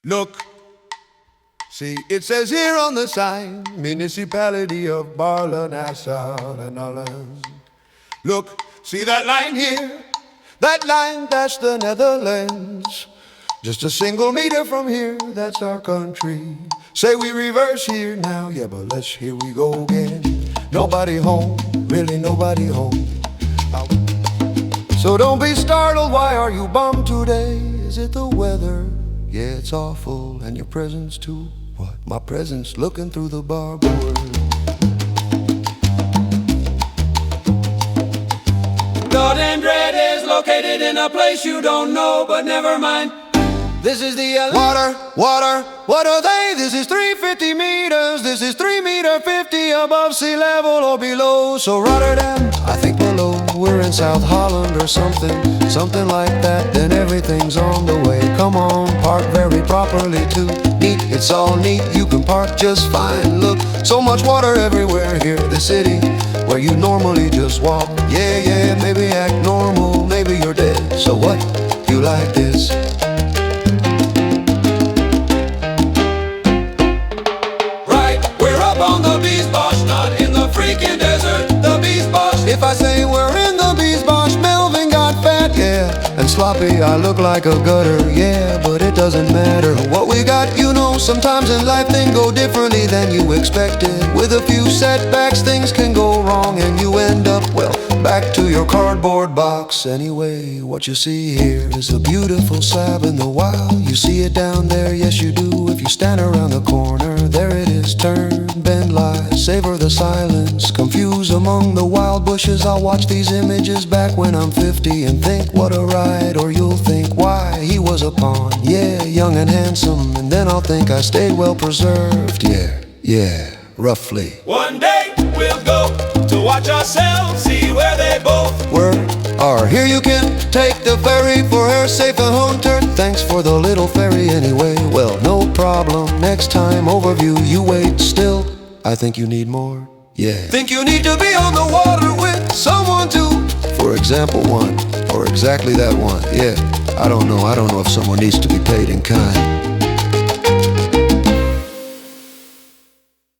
Look, see, it says here on the sign, Municipality of Pobla, Nassau and Holland. Look, see that line here? That line, that's the Netherlands. Just a single meter from here, that's our country. Say we reverse here now, yeah, but here we go again. Nobody home, really nobody home. So don't be startled, why are you bummed today? Is it the weather? Yeah, it's awful, and your presence too. What? My presence looking through the barboard. Blood and Dread is located in a place you don't know, but never mind. This is the water, what are they? This is 350 meters, this is 3 meter 50 above sea level or below. So Rotterdam, I think below, we're in South Holland or something like that. Then everything's on the way, come on, park very properly too. Neat, it's all neat, you can park just fine. Look, so much water everywhere here, the city where you normally just walk. Yeah, maybe act normal, maybe you're dead. So what, you like this? If I say we're in the Beesbosch, Melvin got fat, yeah, and sloppy, I look like a gutter, yeah, but it doesn't matter what we got, you know, sometimes in life things go differently than you expected. With a few setbacks, things can go wrong and you end up, well, back to your cardboard box. Anyway, what you see here is a beautiful slab in the wild. You see it down there, yes you do. If you stand around the corner, there it is, turn, bend, lie, savor the silence, confused among the wild bushes. I'll watch these images back when I'm 50 and think what a ride, or you'll think why he was a pawn, yeah, young and handsome, and then I'll think I stayed well preserved, yeah, roughly. One day we'll go to watch ourselves, see where they both are. Here you can take the ferry for her safe and home turn. Thanks for the little ferry anyway. Well, no problem, next time overview you wait. Still, I think you need more, yeah. Think you need to be on the water with someone too. For example, one, or exactly that one, yeah. I don't know if someone needs to be paid in kind.